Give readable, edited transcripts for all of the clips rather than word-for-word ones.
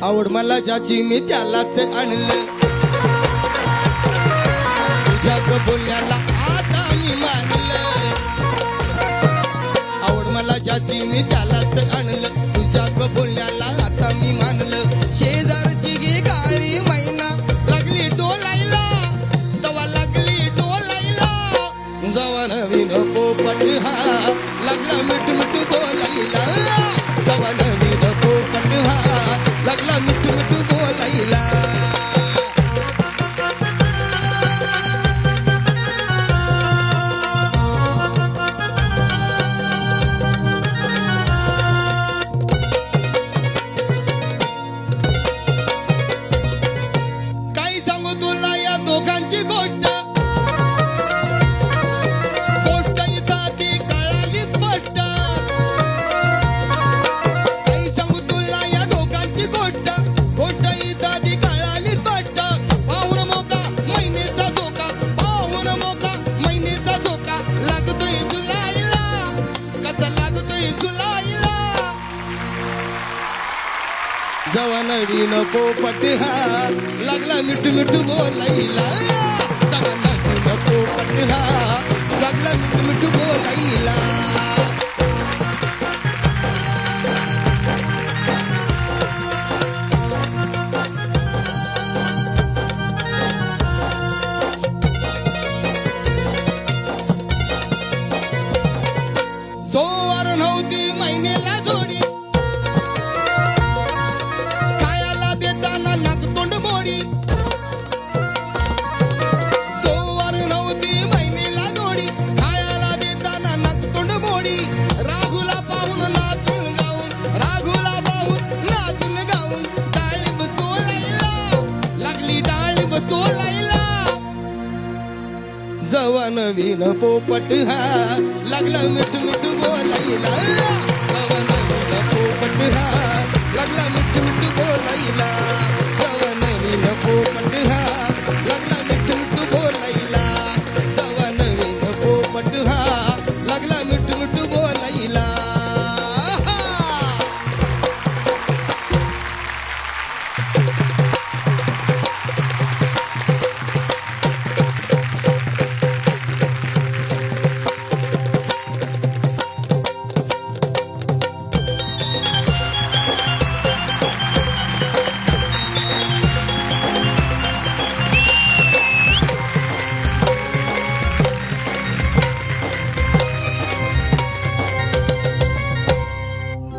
आवड मला ज्याची मी त्यालाच आणलं तुझ्या बोलण्याला आता मी मानलं आवड मला ज्याची मी त्यालाच आणलं तुझ्या बोलण्याला आता मी मानलं शेजारची गे काळी मैना लागली डोलायला तवा लागली डोलायला जवा नवीन पोपट हा लागला मिठ मिठ बोलायला जवा नवीन पोपट हा लागला मिठ मिठ बोलायला काही सांगू तुला या दोघांची गोष्ट गोष्ट इथं ती कळाली स्पष्ट काही सांगू तुला या दोघांची गोष्ट गोष्ट इथं ती कळाली स्पष्ट पाहून मोका महिनेचा झोका पाहून मोका महिनेचा झोका लागतोय जुलाईला कसा लागतोय जुलाईला जवा नवीन पोपट हा लागला मिठ मिठ बोलायला जवा नवीन पोपट हा लागला मिठ मिठ बोलायला सोमवार नव्हती महिन्याला जोडी खायला देताना नाकतोंड मोडी सोमवार नव्हती महिन्याला जोडी खायला देताना नाकतोंड मोडी राघुला पाहून नाचून गाऊन राघुला पाहून नाचून गाऊन डाळिंब चोलायला लागली डाळिंब चोलायला जवा नवीन पोपट हा लागला मिठ मिठ बोलायला जवा नवीन पोपट हा लागला मिठ मिठ बोलायला जवा नवीन पोपट हा लागला मिठ मिठ बोलायला जवा नवीन पोपट हा लागला मिठ मिठ बोलायला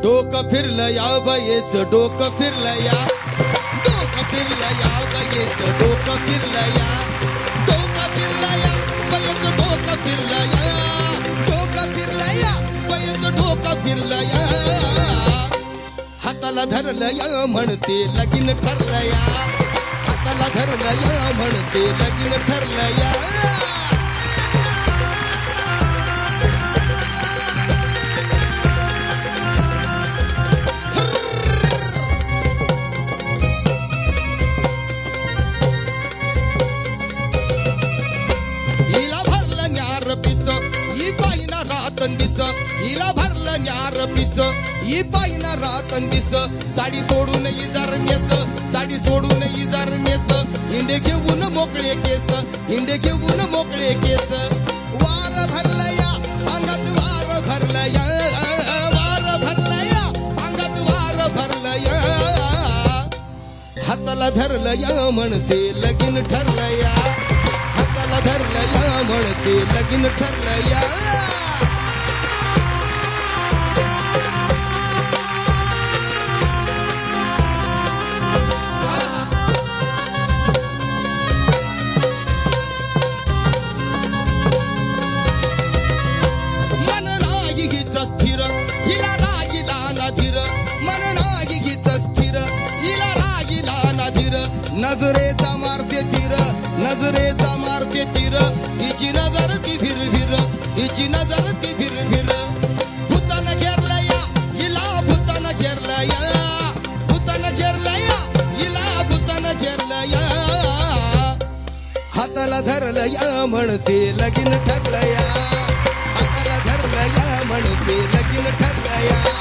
डोकं फिरलं या बायेचं डोकं फिरलं या डोकं फिरलं या बायेचं डोकं फिरलं या डोकं फिरलं या बायेचं डोकं फिरलं या डोकं फिरलं या बायेचं डोकं फिरलं या हाताला धरलं या म्हणते लगीन ठरलं या हाताला धरलं या म्हणते लगीन ठरलं या हिला भरलं न्यार पिच ही बाईना रातंदीच हिला भरलं न्यार पिच ही बाईना रातंदीच साडी सोडून इजार नेस साडी सोडून इजार नेस हिंडे घेऊन मोकळे केस हिंडे घेऊन मोकळे केस वार भरलं या अंगात वार भरलं या वार भरलं या अंगात वार भरलं या हाताला धरलं या म्हणते लगीन ठरलं या हाताला धरलं या म्हणते लगीन ठरलं या मन नाही गीत स्थिर हिला रागिला ना धीर मन नाही गीत स्थिर हिला रागिला ना धीर नजरेचा मारते तीर नजरेचा मारते तीर हिची नजर ती फिर फिर हिची नजर ती फिर फिर भूतानं घेरलं या हिला भूतानं घेरलं या भूतानं घेरलं या हिला भूतानं घेरलं या हाताला धरलं या म्हणते लगीन ठरलं या हाताला धरलं या म्हणते लगीन ठरलं या